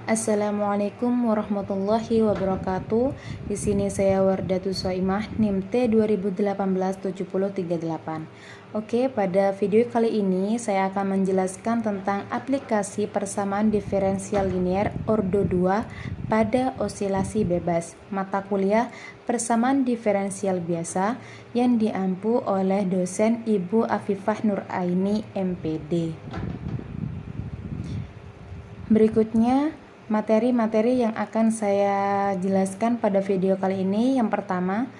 Assalamualaikum warahmatullahi wabarakatuh. Di sini saya Wardatus Soimah, NIM T 2018-7038. Oke, pada video kali ini saya akan menjelaskan tentang aplikasi persamaan diferensial linear ordo 2 pada osilasi bebas, mata kuliah persamaan diferensial biasa yang diampu oleh dosen Ibu Afifah Nuraini, MPD. Berikutnya materi-materi yang akan saya jelaskan pada video kali ini. Yang pertama,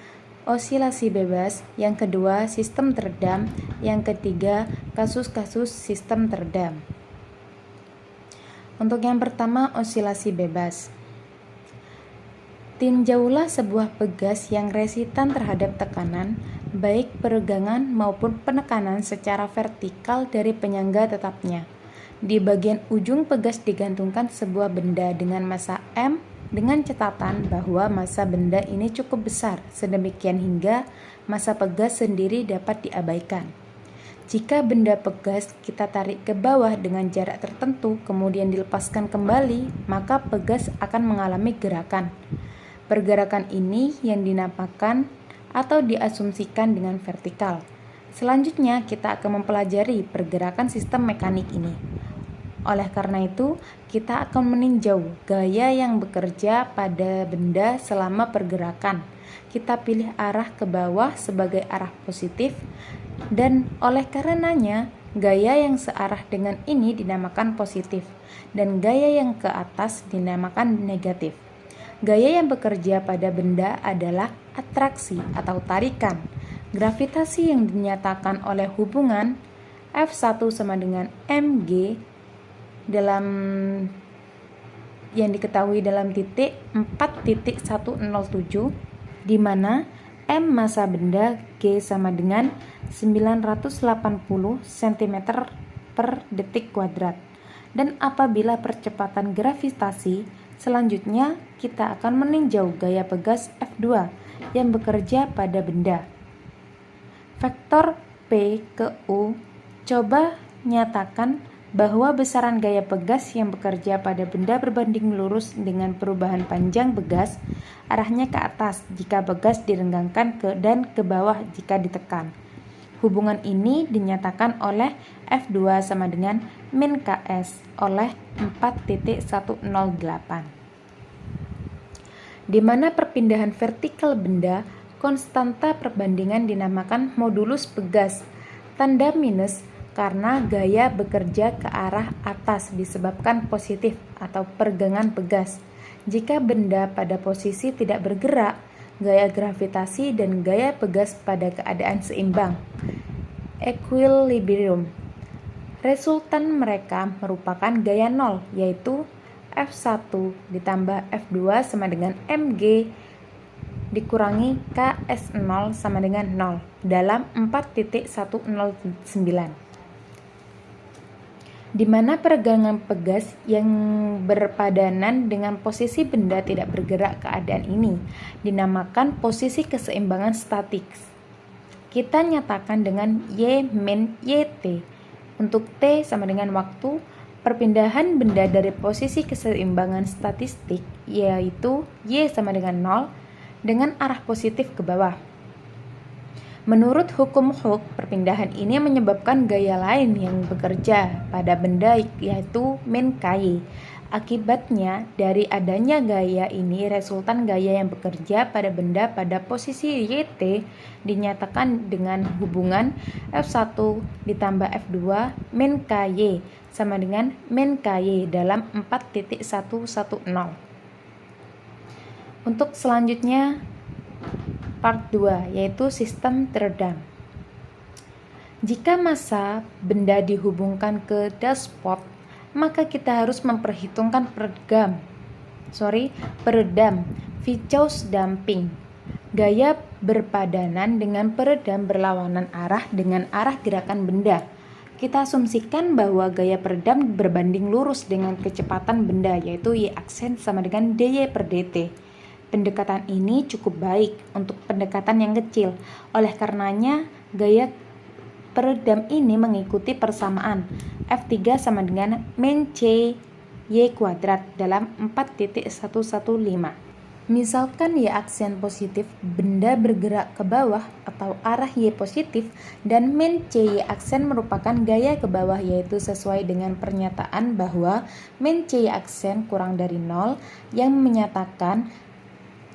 osilasi bebas. Yang kedua, sistem teredam. Yang ketiga, kasus-kasus sistem teredam. Untuk yang pertama, osilasi bebas. Tinjaulah sebuah pegas yang resitan terhadap tekanan, baik peregangan maupun penekanan secara vertikal dari penyangga tetapnya. Di bagian ujung pegas digantungkan sebuah benda dengan massa M dengan catatan bahwa massa benda ini cukup besar, sedemikian hingga massa pegas sendiri dapat diabaikan. Jika benda pegas kita tarik ke bawah dengan jarak tertentu kemudian dilepaskan kembali, maka pegas akan mengalami gerakan. Pergerakan ini yang dinamakan atau diasumsikan dengan vertikal. Selanjutnya kita akan mempelajari pergerakan sistem mekanik ini. Oleh karena itu, kita akan meninjau gaya yang bekerja pada benda selama pergerakan. Kita pilih arah ke bawah sebagai arah positif, dan oleh karenanya, gaya yang searah dengan ini dinamakan positif, dan gaya yang ke atas dinamakan negatif. Gaya yang bekerja pada benda adalah atraksi atau tarikan. Gravitasi yang dinyatakan oleh hubungan F1 sama dengan mg dalam yang diketahui dalam titik 4.107, di mana M massa benda, G sama dengan 980 cm per detik kuadrat. Dan apabila percepatan gravitasi, selanjutnya kita akan meninjau gaya pegas F2 yang bekerja pada benda. Vektor P ke U, coba nyatakan bahwa besaran gaya pegas yang bekerja pada benda berbanding lurus dengan perubahan panjang pegas, arahnya ke atas jika pegas direnggangkan dan ke bawah jika ditekan. Hubungan ini dinyatakan oleh F2 sama dengan min Ks oleh 4.108. Di mana perpindahan vertikal benda, konstanta perbandingan dinamakan modulus pegas, tanda minus karena gaya bekerja ke arah atas disebabkan positif atau pergangan pegas. Jika benda pada posisi tidak bergerak, gaya gravitasi dan gaya pegas pada keadaan seimbang, equilibrium. Resultan mereka merupakan gaya nol, yaitu F1 ditambah F2 sama dengan mg dikurangi Ks0 sama dengan 0 dalam 4.109. Di mana peregangan pegas yang berpadanan dengan posisi benda tidak bergerak keadaan ini dinamakan posisi keseimbangan statik. Kita nyatakan dengan Y min YT. Untuk T sama dengan waktu perpindahan benda dari posisi keseimbangan statistik, yaitu Y sama dengan 0 dengan arah positif ke bawah. Menurut hukum Hooke, perpindahan ini menyebabkan gaya lain yang bekerja pada benda, yaitu min Ky. Akibatnya, dari adanya gaya ini, resultan gaya yang bekerja pada benda pada posisi Yt dinyatakan dengan hubungan F1 ditambah F2 min Ky sama dengan min Ky dalam 4.110. Untuk selanjutnya, part 2, yaitu sistem teredam. Jika massa benda dihubungkan ke dashboard, maka kita harus memperhitungkan peredam, Virchow's damping. Gaya berpadanan dengan peredam berlawanan arah dengan arah gerakan benda. Kita asumsikan bahwa gaya peredam berbanding lurus dengan kecepatan benda, yaitu Y aksen sama dengan dy per dt. Pendekatan ini cukup baik untuk pendekatan yang kecil. Oleh karenanya, gaya peredam ini mengikuti persamaan F3 sama dengan min C Y kuadrat dalam 4.115. Misalkan Y aksen positif, benda bergerak ke bawah atau arah Y positif, dan min CY aksen merupakan gaya ke bawah, yaitu sesuai dengan pernyataan bahwa min CY aksen kurang dari 0 yang menyatakan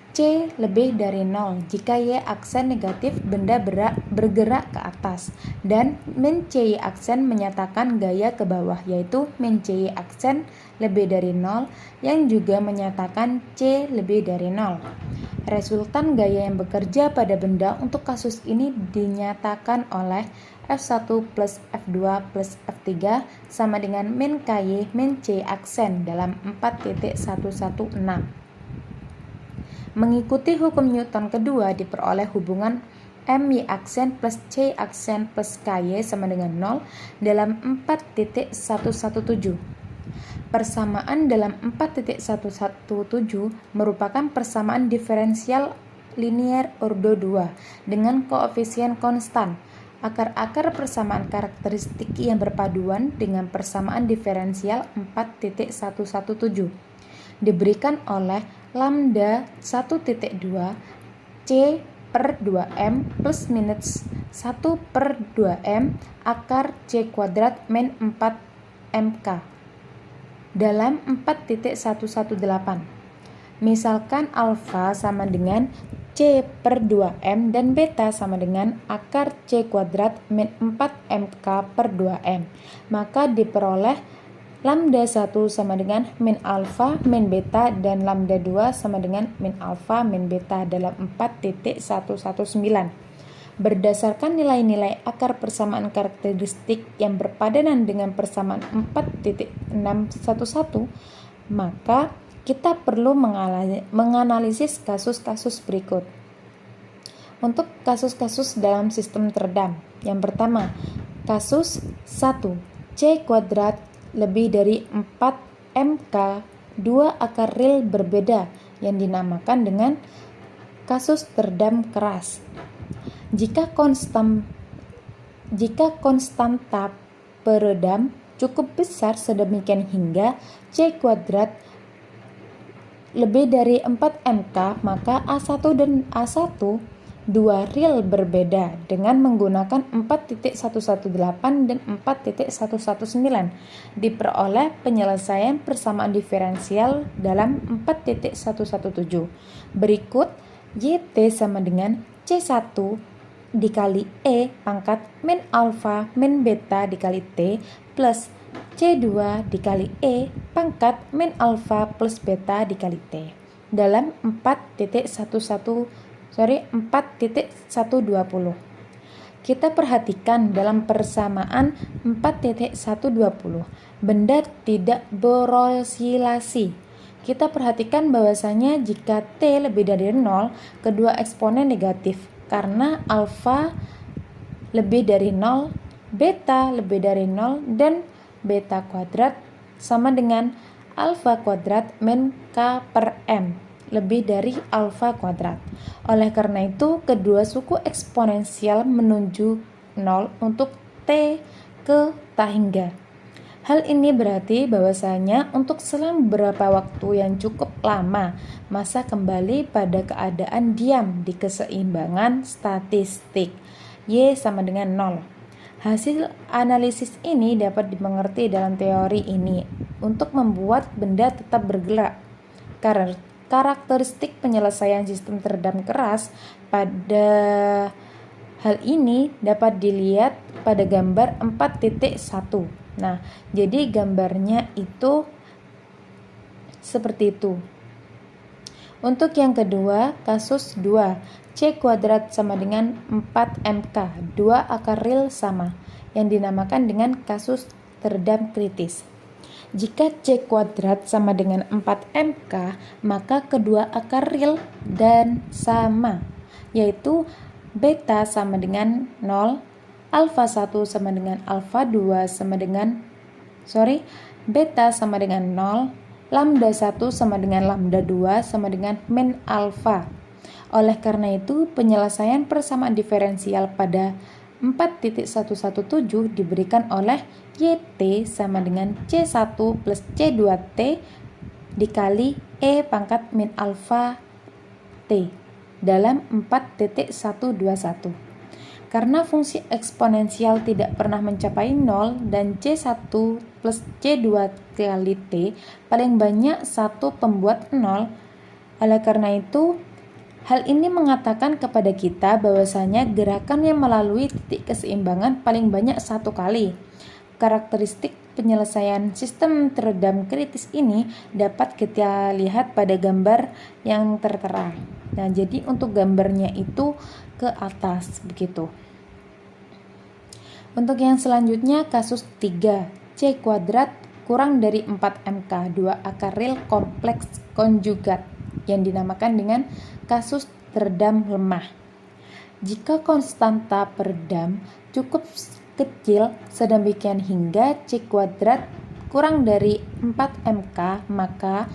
C lebih dari 0 jika Y aksen negatif, benda bergerak ke atas, dan min CY aksen menyatakan gaya ke bawah, yaitu min CY aksen lebih dari 0 yang juga menyatakan C lebih dari 0. Resultan gaya yang bekerja pada benda untuk kasus ini dinyatakan oleh F1 plus F2 plus F3 sama dengan min KY min C aksen dalam 4.116. Mengikuti hukum Newton kedua diperoleh hubungan MY aksen plus C aksen plus KY sama dengan 0 dalam 4.117. Persamaan dalam 4.117 merupakan persamaan diferensial linear ordo 2 dengan koefisien konstan. Akar-akar persamaan karakteristik yang berpaduan dengan persamaan diferensial 4.117 diberikan oleh lambda 1.2 C per 2M plus minus 1 per 2M akar C kuadrat min 4 MK dalam 4.118. Misalkan alfa sama dengan C per 2M dan beta sama dengan akar C kuadrat min 4 MK per 2M, maka diperoleh lambda 1 sama dengan min alfa min beta dan lambda 2 sama dengan min alfa min beta dalam 4.119. Berdasarkan nilai-nilai akar persamaan karakteristik yang berpadanan dengan persamaan 4.611, maka kita perlu menganalisis kasus-kasus berikut. Untuk kasus-kasus dalam sistem teredam, yang pertama, kasus 1, C kuadrat lebih dari 4 MK, 2 akar real berbeda yang dinamakan dengan kasus teredam keras. Jika konstanta peredam cukup besar sedemikian hingga C kuadrat lebih dari 4 MK, maka A1 dan A1 dua real berbeda dengan menggunakan 4.118 dan 4.119 diperoleh penyelesaian persamaan diferensial dalam 4.117. Berikut YT sama dengan C1 dikali E pangkat min alfa min beta dikali T plus C2 dikali E pangkat min alfa plus beta dikali T dalam 4.120. Kita perhatikan dalam persamaan 4.120, benda tidak berosilasi. Kita perhatikan bahwasanya jika T lebih dari 0, kedua eksponen negatif karena alfa lebih dari 0, beta lebih dari 0, dan beta kuadrat sama dengan alfa kuadrat min K per M lebih dari alfa kuadrat. Oleh karena itu, kedua suku eksponensial menuju 0 untuk T ke tahingga. Hal ini berarti bahwasanya untuk selang beberapa waktu yang cukup lama, masa kembali pada keadaan diam di keseimbangan statistik. Y sama dengan 0. Hasil analisis ini dapat dimengerti dalam teori ini untuk membuat benda tetap bergerak. Karakteristik penyelesaian sistem teredam keras pada hal ini dapat dilihat pada gambar 4.1. Nah, jadi gambarnya itu seperti itu. Untuk yang kedua, kasus 2, C kuadrat sama dengan 4 MK, 2 akar real sama, yang dinamakan dengan kasus teredam kritis. Jika C kuadrat sama dengan 4 MK, maka kedua akar real dan sama, yaitu beta sama dengan 0, alfa 1 sama dengan alfa 2 sama dengan beta sama dengan 0, lambda 1 sama dengan lambda 2 sama dengan min alfa. Oleh karena itu, penyelesaian persamaan diferensial pada 4.117 diberikan oleh YT sama dengan C1 plus C2T dikali E pangkat min alfa T dalam 4.121. Karena fungsi eksponensial tidak pernah mencapai 0 dan C1 plus C2 kali T paling banyak satu pembuat 0, oleh karena itu hal ini mengatakan kepada kita bahwasanya gerakan yang melalui titik keseimbangan paling banyak satu kali. Karakteristik penyelesaian sistem teredam kritis ini dapat kita lihat pada gambar yang tertera. Nah, jadi untuk gambarnya itu ke atas begitu. Untuk yang selanjutnya kasus 3, C kuadrat kurang dari 4MK, 2 akar real kompleks konjugat yang dinamakan dengan kasus teredam lemah. Jika konstanta peredam cukup kecil sedemikian hingga C kuadrat kurang dari 4MK, maka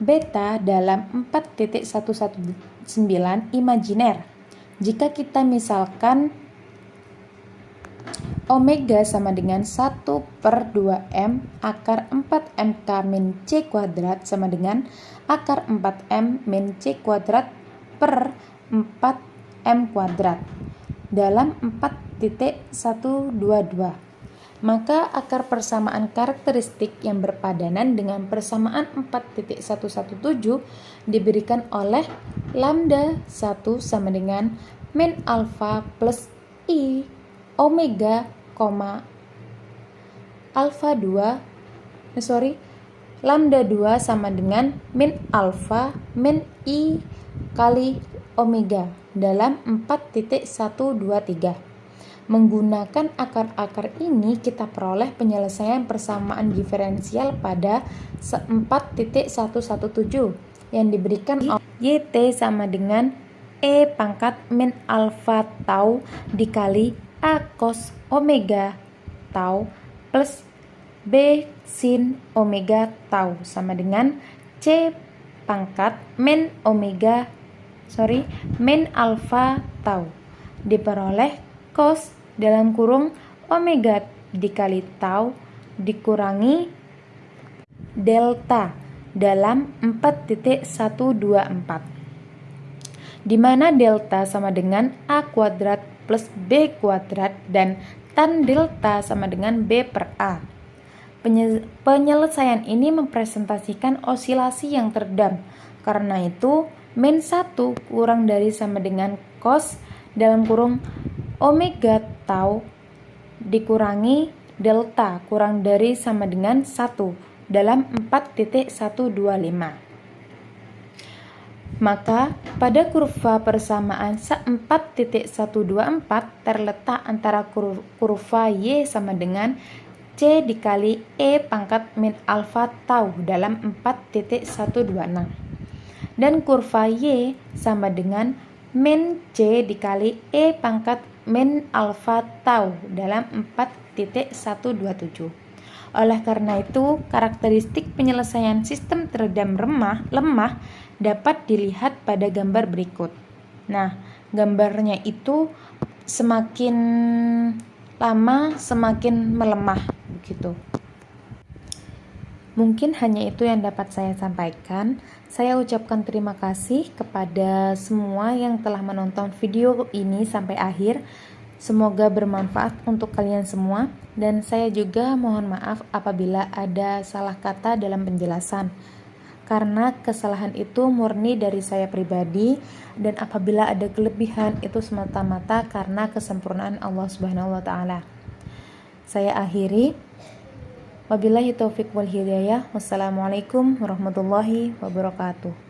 beta dalam 4.119 imajiner. Jika kita misalkan omega sama dengan 1/2M akar 4MK min C kuadrat sama dengan akar 4M min C kuadrat per 4M kuadrat dalam 4.122. Maka akar persamaan karakteristik yang berpadanan dengan persamaan 4.117 diberikan oleh lambda 1 sama dengan min alfa plus I omega, lambda 2 sama dengan min alfa min I kali omega dalam 4.123. Menggunakan akar-akar ini kita peroleh penyelesaian persamaan diferensial pada 4.117 yang diberikan oleh YT sama dengan E pangkat min alfa tau dikali A cos omega tau plus B sin omega tau sama dengan C pangkat min alfa tau diperoleh cos dalam kurung omega dikali tau dikurangi delta dalam 4.124, di mana delta sama dengan A kuadrat plus B kuadrat dan tan delta sama dengan B per A. Penyelesaian ini mempresentasikan osilasi yang teredam. Karena itu min 1 kurang dari sama dengan cos dalam kurung omega tau dikurangi delta kurang dari sama dengan 1 dalam 4.125. Maka pada kurva persamaan 4.124 terletak antara kurva Y sama dengan C dikali E pangkat min alfa tau dalam 4.126 dan kurva Y sama dengan min C dikali E pangkat min alfa tau dalam 4.127. Oleh karena itu, karakteristik penyelesaian sistem teredam lemah dapat dilihat pada gambar berikut. Nah, gambarnya itu semakin lama semakin melemah begitu. Mungkin hanya itu yang dapat saya sampaikan. Saya ucapkan terima kasih kepada semua yang telah menonton video ini sampai akhir. Semoga bermanfaat untuk kalian semua, dan saya juga mohon maaf apabila ada salah kata dalam penjelasan. Karena kesalahan itu murni dari saya pribadi, dan apabila ada kelebihan itu semata-mata karena kesempurnaan Allah Subhanahu wa taala. Saya akhiri. Wabillahi taufiq wal hidayah. Wassalamualaikum warahmatullahi wabarakatuh.